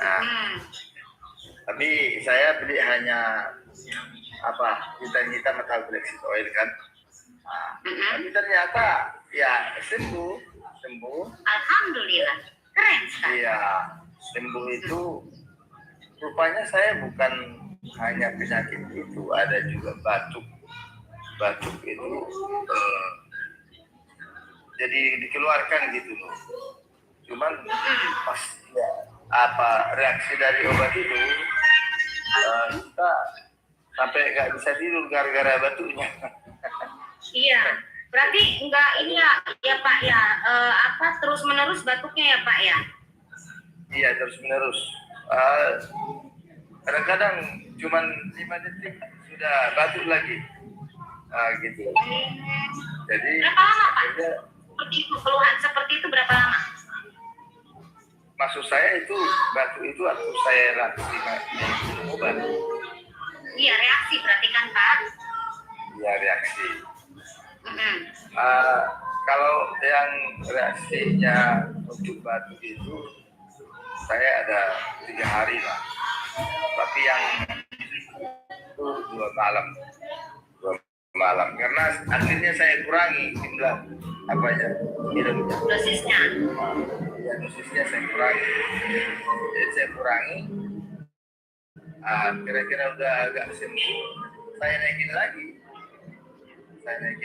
Nah, tapi saya beli hanya hitam atau flaxseed oil kan. Tapi ternyata ya sembuh. Alhamdulillah, keren sekali. Iya, sembuh itu rupanya saya bukan hanya penyakit itu, ada juga batuk itu jadi dikeluarkan gitu loh. Cuman pas ya, reaksi dari obat itu kita sampai nggak bisa tidur gara-gara batuknya. Iya, berarti enggak ini ya Pak ya, terus menerus batuknya ya Pak ya? Iya, terus menerus. Kadang-kadang cuman 5 detik sudah batuk lagi. Gitu. Jadi berapa lama Pak? Seperti itu, keluhan seperti itu berapa lama? Maksud saya itu batuk itu waktu saya reaksi obat. Iya, reaksi berarti kan Pak? Iya, reaksi. Kalau yang reaksinya untuk batuk itu saya ada 3 hari lah. Tapi yang itu 2 malam karena akhirnya saya kurangi jumlah minumnya. Dosisnya. Ya, dosisnya saya kurangi. Jadi saya kurangi. Kira-kira udah agak sembuh, saya naikin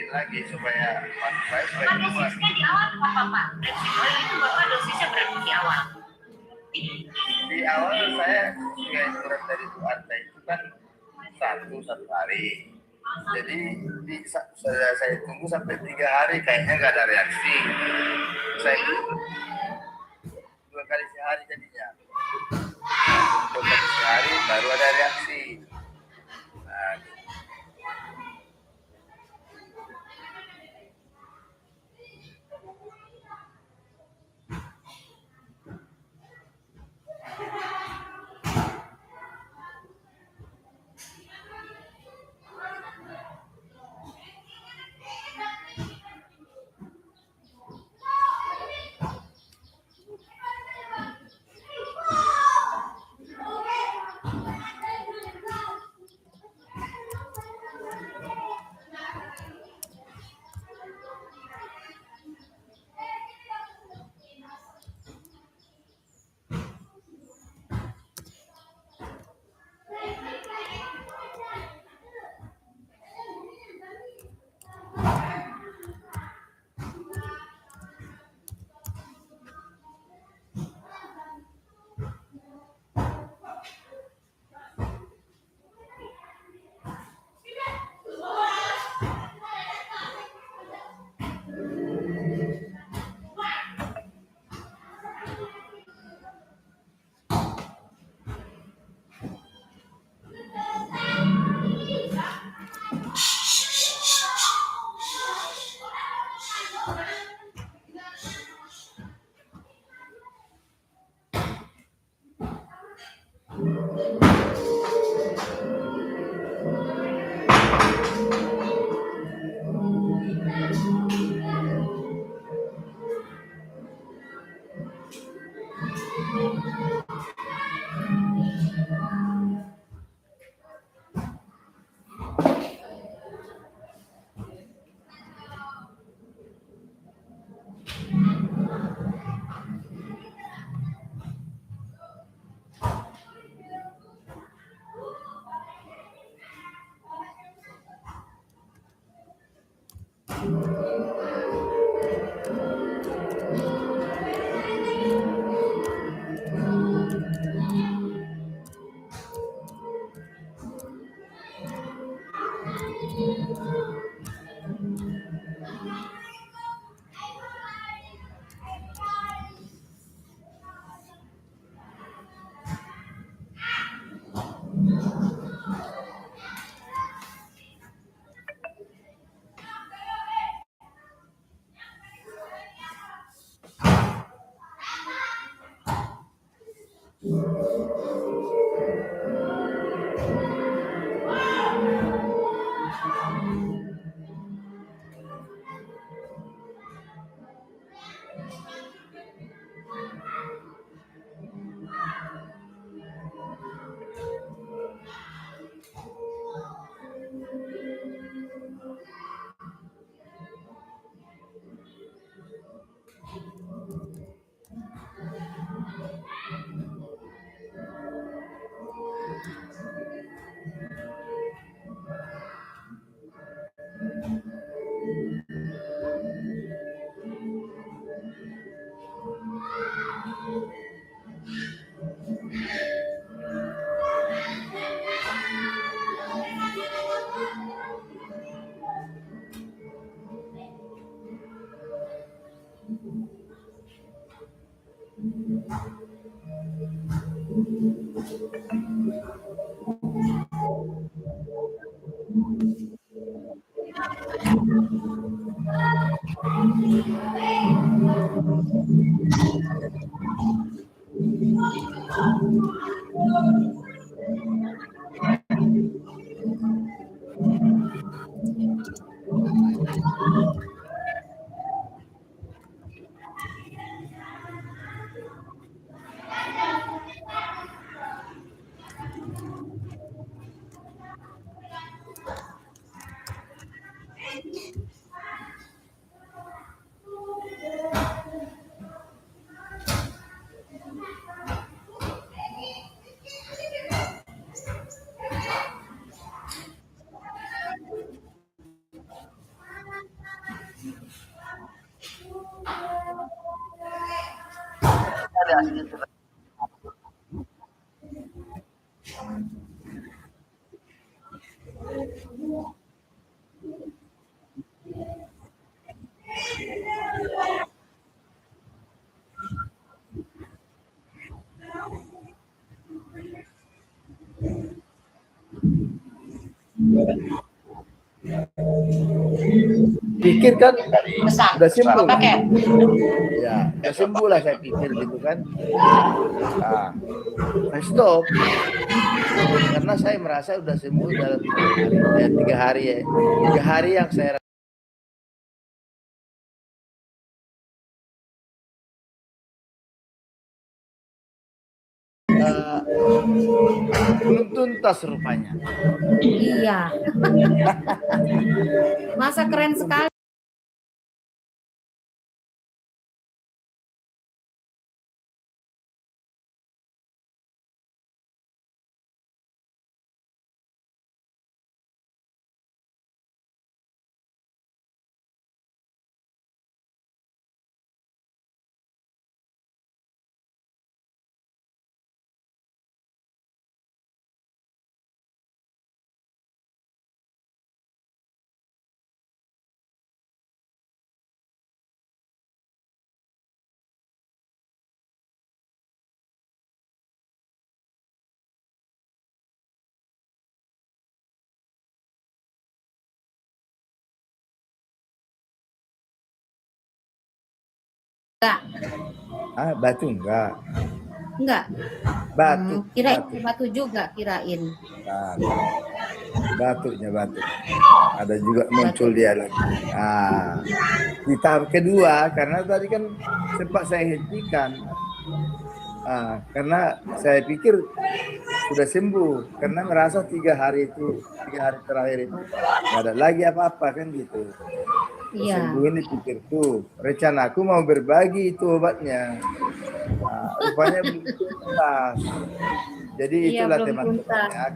lagi supaya saya dosisnya di awal apa Pak? Itu Bapak dosisnya berapa di awal? Di awal saya juga surat dari Bu Anta itu kan satu hari. Jadi saya tunggu sampai 3 hari kayaknya nggak ada reaksi. Saya 2 kali sehari jadinya. 2 kali sehari baru ada reaksi. Pikir kan Besar. udah sembuh kan? Pakai. Ya, udah sembuh lah saya pikir gitu kan. Nah, saya stop karena saya merasa udah sembuh dalam 3 hari ya. 3 hari yang saya belum tuntas rupanya. Iya. Masa keren sekali. Batu enggak. Batu. Kirain batu juga kirain. Nah, batunya batu. Ada juga muncul dia lagi. Di tahap kedua karena tadi kan sempat saya hentikan. Karena saya pikir sudah sembuh karena merasa 3 hari terakhir itu nggak ada lagi apa-apa kan gitu. Iya. Sembuh ini pikirku, rencana aku mau berbagi itu obatnya. Rupanya belum tuntas. Jadi itulah teman-teman ya.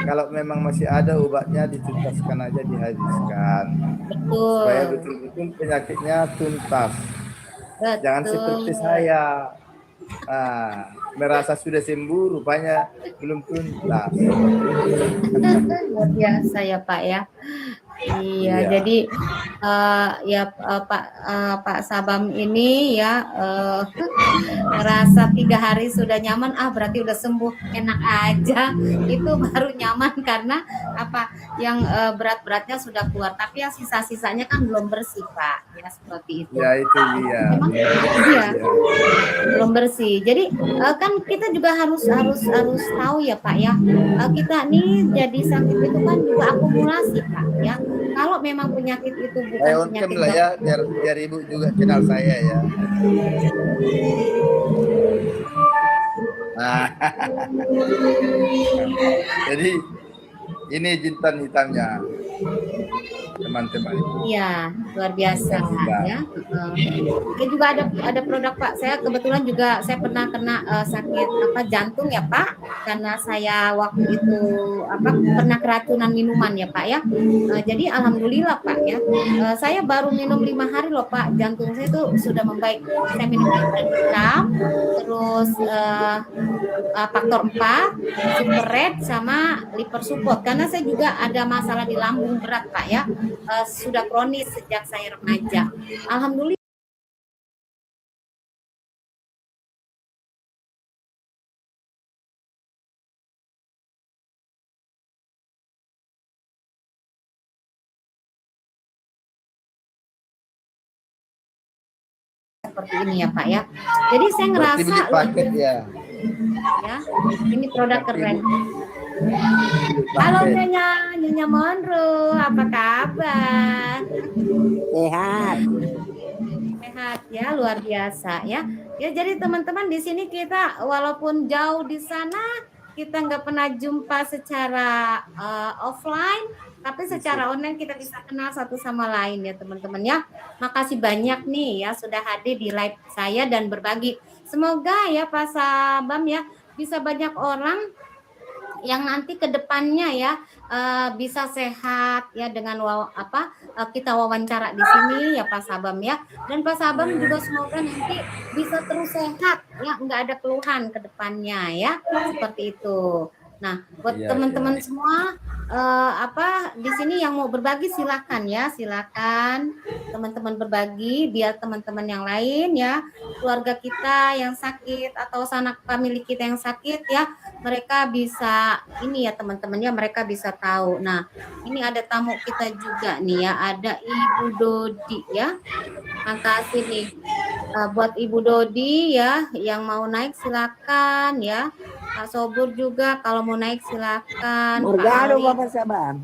Kalau memang masih ada obatnya dituntaskan aja, dihabiskan. Betul. Supaya betul-betul penyakitnya tuntas. Betul. Jangan seperti saya. Merasa sudah sembuh, rupanya belum tuntas. Luar biasa ya Pak ya. Iya, jadi Pak Sabam ini ya ngerasa 3 hari sudah nyaman, berarti udah sembuh, enak aja. Itu baru nyaman karena yang berat-beratnya sudah keluar, tapi yang sisa-sisanya kan belum bersih Pak, ya seperti itu. Ya itu dia. Memang, iya, belum bersih. Jadi kan kita juga harus tahu ya Pak ya, kita nih jadi sakit itu kan juga akumulasi Pak ya. Kalau memang penyakit itu bukan penyakit lah ya, biar ibu juga kenal saya ya. Jadi ini jintan hitamnya teman-teman. Iya, luar biasa ya. Ini juga ada produk Pak. Saya kebetulan juga saya pernah kena sakit jantung ya Pak, karena saya waktu itu pernah keracunan minuman ya Pak ya. Jadi alhamdulillah Pak ya. Saya baru minum 5 hari loh Pak, jantung saya itu sudah membaik. Saya minum hitam, terus faktor 4, super red sama liver support, karena saya juga ada masalah di lambung berat Pak ya. Sudah kronis sejak saya remaja. Alhamdulillah. seperti ini ya Pak ya. Jadi saya Berarti ngerasa beli paket ya. ya, ini produk Berarti keren. beli Halo paket. Nyonya Monro, apa kabar? Sehat. Sehat ya, luar biasa ya. Ya jadi teman-teman di sini kita walaupun jauh di sana kita nggak pernah jumpa secara offline, tapi secara online kita bisa kenal satu sama lain ya teman-teman ya. Makasih banyak nih ya sudah hadir di live saya dan berbagi. Semoga ya Pak Sabam ya bisa banyak orang yang nanti ke depannya ya bisa sehat ya dengan kita wawancara di sini ya Pak Sabam ya, dan Pak Sabam juga semoga nanti bisa terus sehat ya, nggak ada keluhan ke depannya ya, seperti itu. Nah buat teman-teman semua di sini yang mau berbagi silakan ya, silakan teman-teman berbagi biar teman-teman yang lain ya, keluarga kita yang sakit atau sanak famili kita yang sakit ya, mereka bisa ini ya teman-teman ya, mereka bisa tahu. Nah ini ada tamu kita juga nih ya, ada Ibu Dodi ya. Makasih nih buat Ibu Dodi ya, yang mau naik silakan ya. Pak Sobur juga kalau mau naik silakan. Pak Morgado Ali. Bapak Sabam.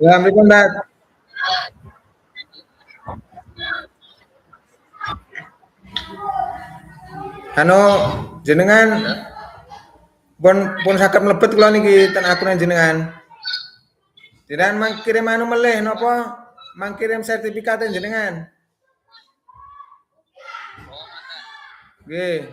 Assalamualaikum, Mbak. Anu jenengan pun saged mlebet kula niki ten akun jenengan. Jenengan mangkirim anu melih napa? Mangkirim sertifikat jenengan. Nggih.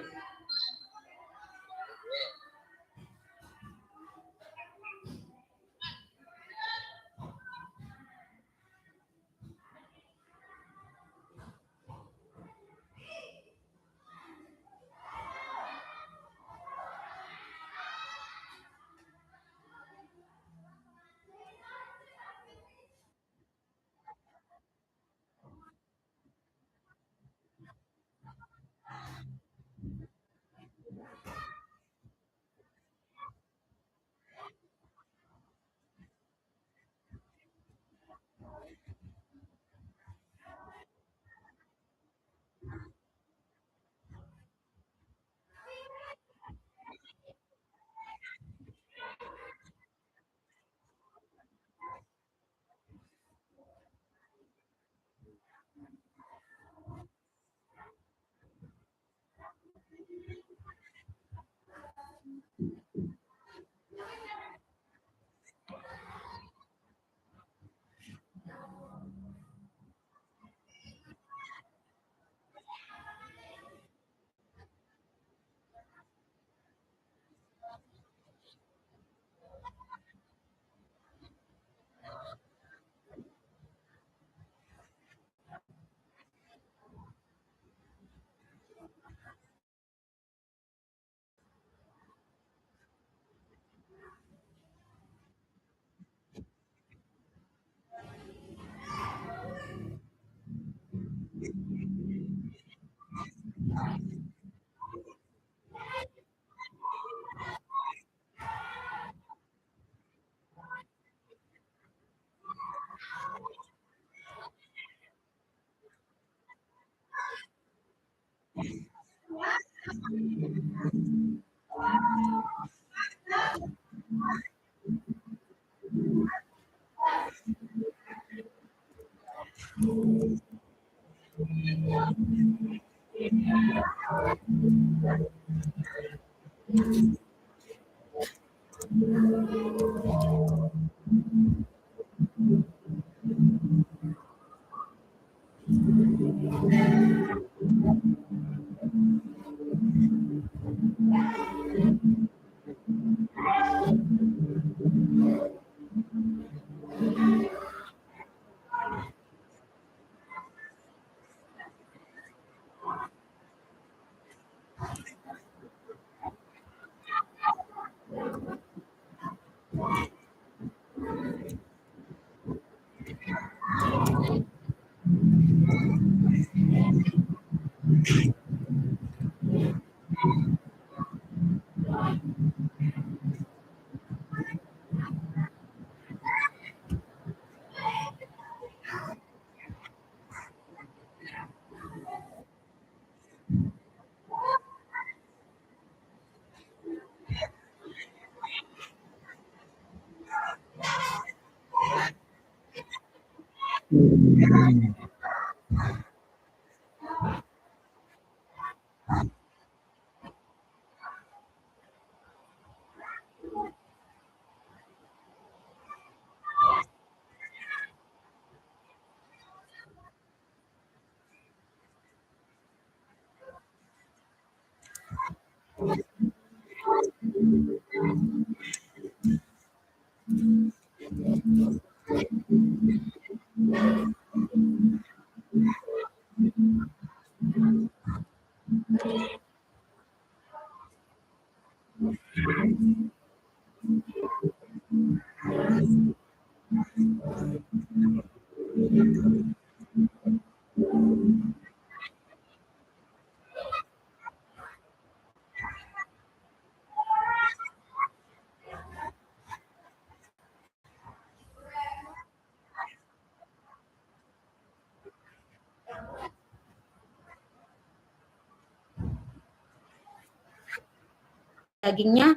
dagingnya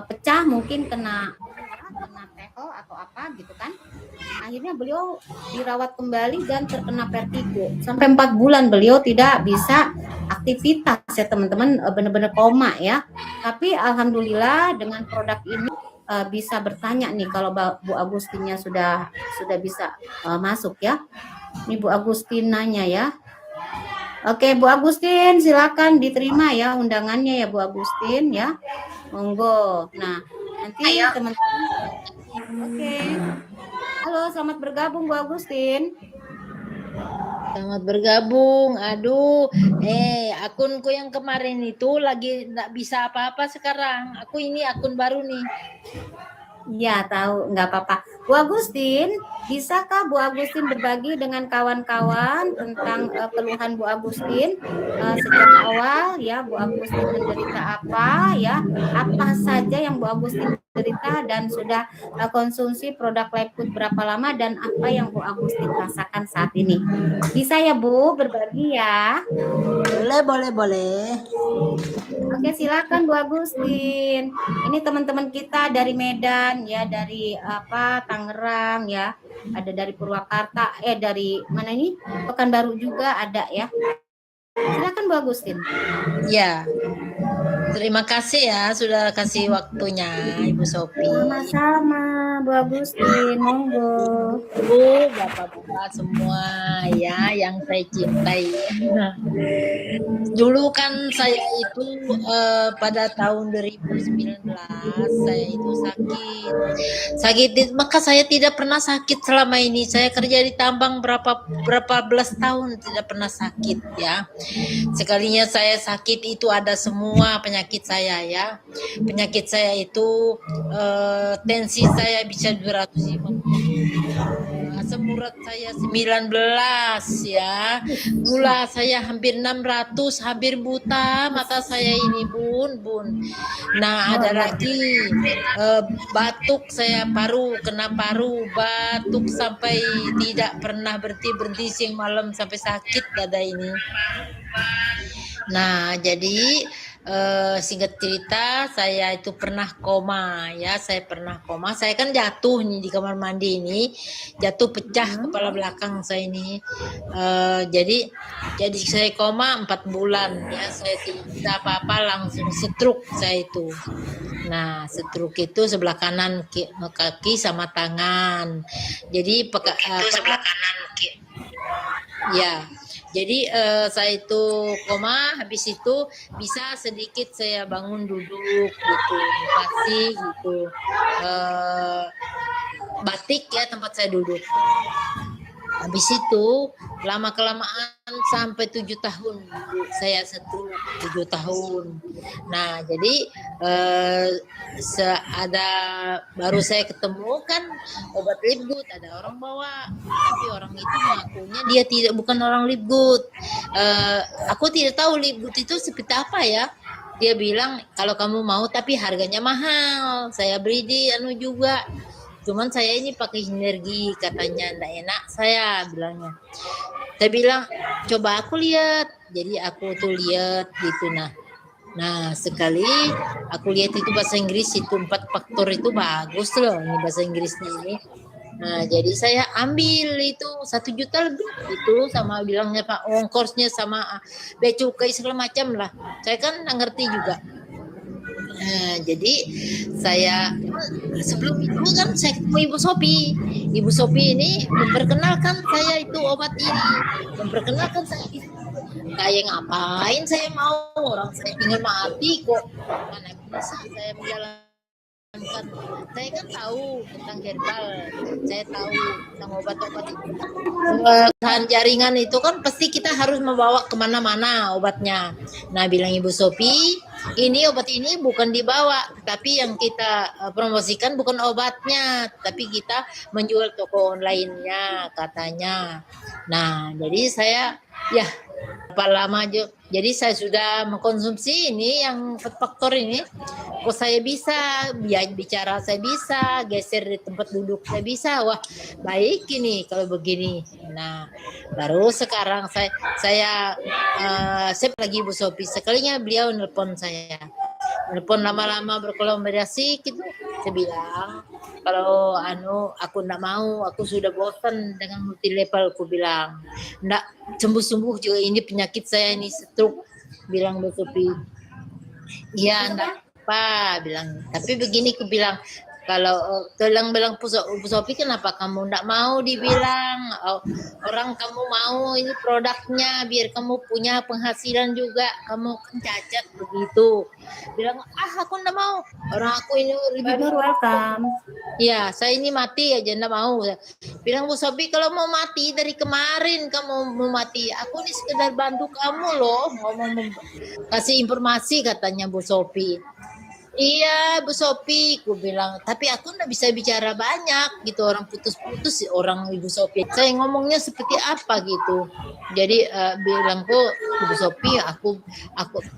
pecah, mungkin kena tehol atau apa gitu kan. Akhirnya beliau dirawat kembali dan terkena vertigo. Sampai 4 bulan beliau tidak bisa aktivitas ya teman-teman, benar-benar koma ya. Tapi alhamdulillah dengan produk ini bisa bertanya nih kalau Bu Agustinnya sudah bisa masuk ya. Ini Bu Agustin nanya ya. Oke, Bu Agustin, silakan diterima ya undangannya ya Bu Agustin ya. Monggo. Nah, nanti teman-teman. Oke. Halo, selamat bergabung Bu Agustin. Selamat bergabung. Aduh, akunku yang kemarin itu lagi nggak bisa apa-apa sekarang. Aku ini akun baru nih. Ya, tahu, nggak apa-apa. Bu Agustin, bisakah Bu Agustin berbagi dengan kawan-kawan tentang keluhan Bu Agustin sejak awal ya, Bu Agustin menderita apa ya, apa saja yang Bu Agustin derita dan sudah konsumsi produk Lipfood berapa lama dan apa yang Bu Agustin rasakan saat ini. Bisa ya Bu berbagi ya? Boleh. Oke, silakan Bu Agustin. Ini teman-teman kita dari Medan ya, dari Tangerang ya, ada dari Purwakarta, dari mana ini? Pekanbaru juga ada ya. Silakan Bu Agustin. Ya. Terima kasih ya sudah kasih waktunya Ibu Sophie. Sama-sama Bu Agustin, monggo. Bu, bapak-bapak semua ya yang saya cintai. Dulu kan saya itu pada tahun 2019 saya itu sakit, maka saya tidak pernah sakit selama ini. Saya kerja di tambang berapa belas tahun tidak pernah sakit ya. Sekalinya saya sakit itu ada semua penyakit saya ya. Penyakit saya itu tensi saya bisa 250, asam urat saya 19 ya, gula saya hampir 600, hampir buta mata saya ini bun. Nah ada lagi batuk saya, kena paru, batuk sampai tidak pernah berhenti siang malam sampai sakit dada ini. Nah jadi singkat cerita saya itu pernah koma ya, saya kan jatuh nih di kamar mandi ini, jatuh pecah kepala belakang saya ini, jadi saya koma 4 bulan ya, saya tidak apa-apa langsung stroke saya itu. Nah stroke itu sebelah kanan kaki sama tangan, jadi sebelah kanan ya. Jadi saya itu koma, habis itu bisa sedikit saya bangun duduk gitu, kasih gitu, batik ya tempat saya duduk. Habis itu lama-kelamaan sampai 7 tahun saya stroke, 7 tahun. Nah jadi baru saya ketemu kan obat Lipgood, ada orang bawa, tapi orang itu mengakunya dia bukan orang Lipgood. Aku tidak tahu Lipgood itu seperti apa ya. Dia bilang kalau kamu mau tapi harganya mahal. Saya beli di juga. Cuman saya ini pakai sinergi, katanya enggak enak saya bilangnya. Saya bilang coba aku lihat. Jadi aku tuh lihat gitu. Nah sekali aku lihat itu bahasa Inggris itu 4 faktor itu bagus loh ini bahasa Inggrisnya ini. Nah, jadi saya ambil itu 1 juta lebih itu, sama bilangnya Pak ongkosnya sama bea cukai segala macam lah. Saya kan nggak ngerti juga. Nah, jadi saya sebelum itu kan saya ketemu Ibu Sopi. Ibu Sopi ini memperkenalkan saya itu obat ini, memperkenalkan saya itu. Kayak ngapain saya mau, orang saya tinggal mati kok, mana bisa saya menjalankan. Saya kan tahu tentang herbal, saya tahu tentang obat-obat itu. Bahan jaringan itu kan pasti kita harus membawa kemana-mana obatnya. Nah, bilang Ibu Sopi, ini obat ini bukan dibawa, tapi yang kita promosikan bukan obatnya, tapi kita menjual toko online-nya katanya. Nah, jadi saya ya berapa lama aja. Jadi saya sudah mengkonsumsi ini yang food factor ini. Kok saya bisa bicara, saya bisa geser di tempat duduk, saya bisa. Wah, baik ini kalau begini. Nah, baru sekarang saya lagi Bu Sopi, sekalinya beliau nelpon saya. Nelpon lama-lama berkolaborasi gitu. Saya bilang, kalau aku enggak mau, aku sudah bosan dengan multi level, aku bilang. Enggak sembuh-sembuh juga ini penyakit saya ini, stroke, bilang Bu Sopi. Iya, enggak apa, bilang. Tapi begini aku bilang, kalau bilang Bu Sopi, kenapa kamu enggak mau dibilang orang kamu mau ini produknya biar kamu punya penghasilan juga, kamu kan cacat begitu. Bilang, aku enggak mau, orang aku ini Badur, welcome. ya saya ini mati aja enggak mau. Bilang Bu Sopi, kalau mau mati dari kemarin kamu mau mati, aku ini sekedar bantu kamu loh, ngomong kasih informasi katanya Bu Sopi. Iya Bu Sopi, aku bilang, tapi aku nggak bisa bicara banyak gitu, orang putus-putus orang Ibu Sopi. Saya ngomongnya seperti apa gitu. Jadi bilangku Ibu Sopi, aku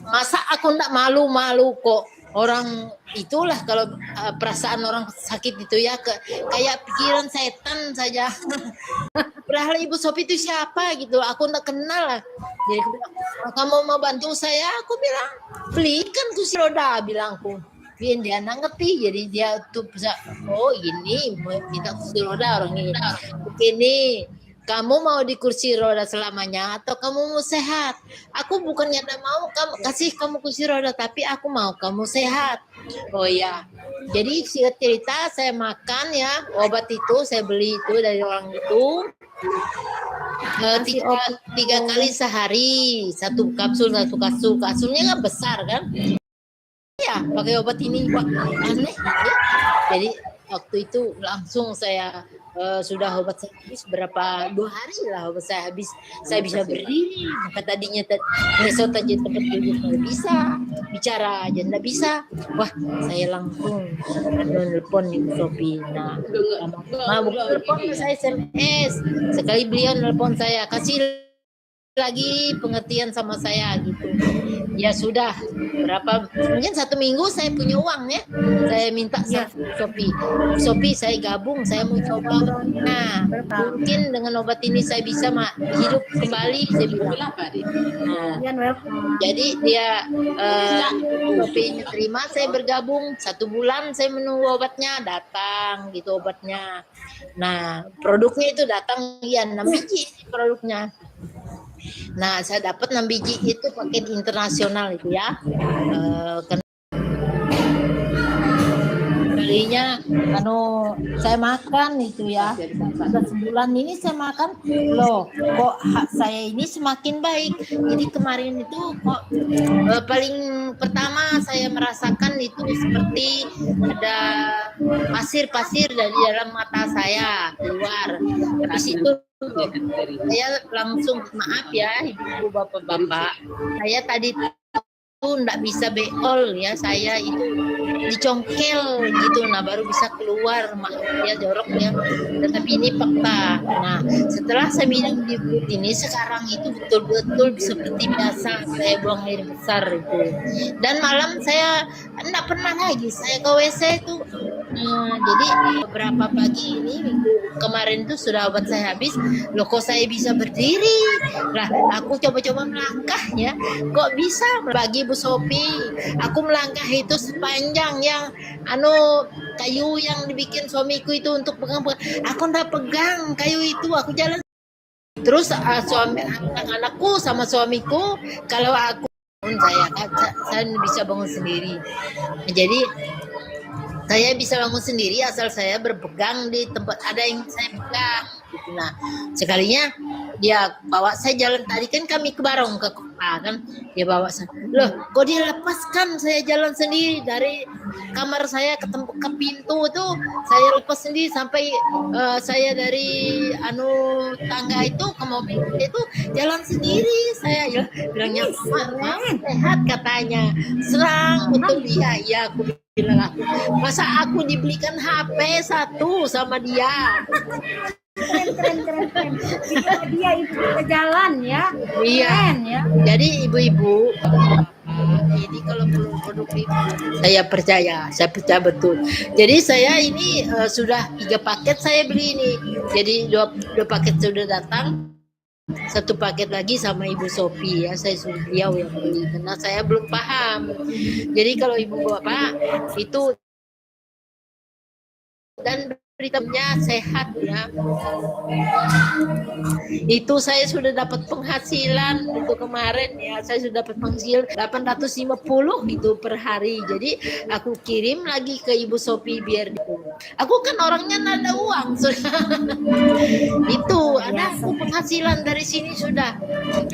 masa aku nggak malu-malu kok. Orang itulah kalau perasaan orang sakit itu ya kayak pikiran setan saja. Padahal Ibu Sopi itu siapa gitu, aku nggak kenal lah. Jadi aku bilang, kamu mau bantu saya? Aku bilang, belikan kursi roda, bilangku. Dia nggak ngerti, jadi dia tuh bisa, oh ini minta kursi roda orang ini. Begini, kamu mau di kursi roda selamanya atau kamu mau sehat? Aku bukannya tidak mau kasih kamu kursi roda, tapi aku mau kamu sehat. Oh ya, jadi singkat cerita saya makan ya obat itu, saya beli itu dari orang itu. 3 kali sehari, 1 kapsul. Kapsulnya kan besar kan ya, pakai obat ini. Wah, aneh ya. Jadi waktu itu langsung saya sudah obat saya habis berapa 2 hari lah obat saya habis, saya bisa berdiri. Maka tadinya besok aja tempat duduk nggak bisa, bicara aja nggak bisa. Wah, saya langsung nelpon Ibu Sopi. Nah, bukan nelpon, saya SMS. Sekali beliau nelpon saya, kasih lagi pengertian sama saya gitu. Ya sudah, mungkin 1 minggu saya punya uang ya, saya minta Sopi, saya gabung, saya mau coba. Nah, mungkin dengan obat ini saya bisa hidup kembali, saya bilang. Nah, jadi dia Sopi terima, saya bergabung 1 bulan, saya menunggu obatnya datang gitu obatnya. Nah, produknya itu datang ya 6 biji produknya. Nah, saya dapat 6 biji itu paket internasional itu ya. Belinya saya makan itu ya. Sudah sebulan ini saya makan, loh kok saya ini semakin baik. Jadi kemarin itu kok paling pertama saya merasakan itu seperti ada pasir-pasir dari dalam mata saya keluar. Habis itu saya langsung, maaf ya ibu bapak-bapak, saya tadi tuh enggak bisa beol ya, saya itu dicongkel gitu, nah baru bisa keluar ya joroknya, tetapi ini fakta. Nah, setelah saya minum di perut ini sekarang itu betul-betul seperti biasa, saya buang air besar itu, dan malam saya enggak pernah lagi saya ke WC itu. Jadi beberapa pagi ini minggu kemarin tuh sudah obat saya habis, loh kok saya bisa berdiri lah. Aku coba-coba melangkah ya, kok bisa. Bagi Bu Sopi, aku melangkah itu sepanjang yang kayu yang dibikin suamiku itu untuk pegang-pegang. Aku ndak pegang kayu itu, aku jalan. Terus anak-anakku sama suamiku, kalau aku saya bisa bangun sendiri. Jadi saya bisa bangun sendiri asal saya berpegang di tempat ada yang saya pegang. Gitu. Nah, sekalinya dia bawa saya jalan tadi kan kami ke Barong ke kota kan, dia bawa saya. Loh, kok dia lepaskan saya jalan sendiri dari kamar saya ke pintu tuh saya lepas sendiri sampai saya dari tangga itu ke mobil itu jalan sendiri saya ya bilangnya sehat katanya serang betul dia ya aku bilang masa aku dibelikan HP satu sama dia. Keren. Dia itu ke jalan ya. Iya. Keren ya. Jadi ibu-ibu ini kalau produktif saya percaya betul. Jadi saya ini sudah 3 paket saya beli ini. Jadi 2 paket sudah datang. 1 paket lagi sama Ibu Sophie ya, saya suruh beliau yang beli karena saya belum paham. Jadi kalau ibu bapak itu dan beritanya sehat ya. Itu saya sudah dapat penghasilan untuk kemarin ya, saya sudah dapat penghasilan 850 itu per hari. Jadi aku kirim lagi ke Ibu Sophie biar aku kan orangnya nggak ada uang itu ada aku penghasilan dari sini sudah.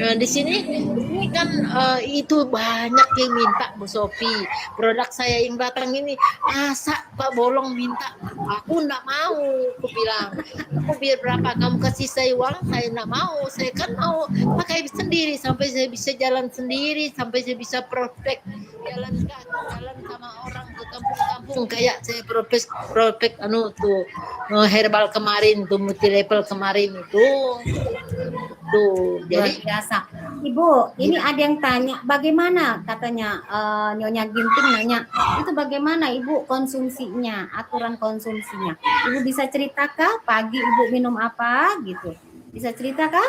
Nah, di sini ini kan itu banyak yang minta Bu Sophie produk saya yang datang ini, masa Pak Bolong minta, aku nggak mau, aku bilang aku biar berapa kamu kasih saya uang, saya nggak mau, saya kan mau pakai sendiri sampai saya bisa jalan sendiri, sampai saya bisa prospek jalan sama orang ke kampung-kampung kayak saya prospek tuh herbal kemarin tuh multi level kemarin itu tuh. Jadi biasa. Ibu, ini ada yang tanya bagaimana katanya Nyonya Ginting nanya itu bagaimana Ibu konsumsinya, aturan konsumsinya. Ibu bisa ceritakan pagi Ibu minum apa gitu? Bisa ceritakan?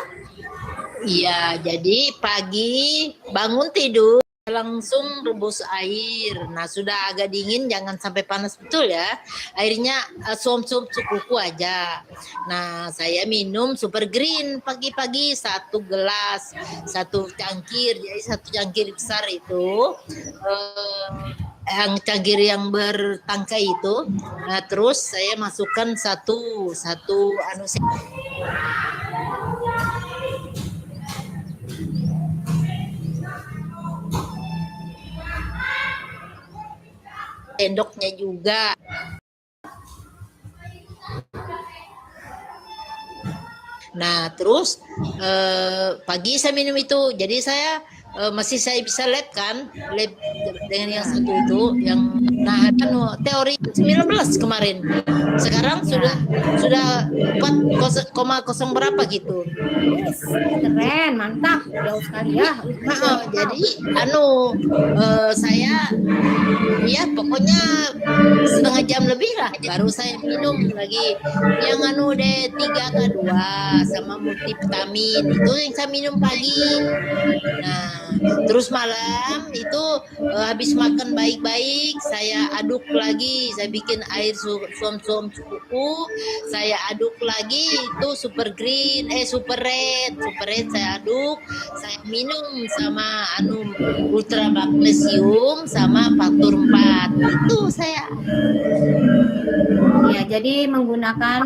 iya, jadi pagi bangun tidur langsung rebus air. Nah, sudah agak dingin, jangan sampai panas betul ya. Airnya suam-suam cukup aja. Nah, saya minum super green pagi-pagi 1 gelas, 1 cangkir. Jadi 1 cangkir besar itu yang cangkir yang bertangkai itu. Nah, terus saya masukkan satu sendoknya juga. Nah, terus pagi saya minum itu. Jadi saya masih saya bisa lab kan, lab dengan yang satu itu yang teori 19 kemarin. Sekarang sudah 4,0 berapa gitu. Yes, keren, mantap, jauh sekali ya. Jadi saya ya pokoknya setengah jam lebih lah baru saya minum lagi yang D3K2 sama multivitamin itu yang saya minum pagi. Nah, terus malam itu habis makan baik-baik saya aduk lagi, saya bikin air suam-suam cukup, saya aduk lagi itu super red saya aduk, saya minum sama ultra magnesium sama faktor 4 itu saya. Ya, jadi menggunakan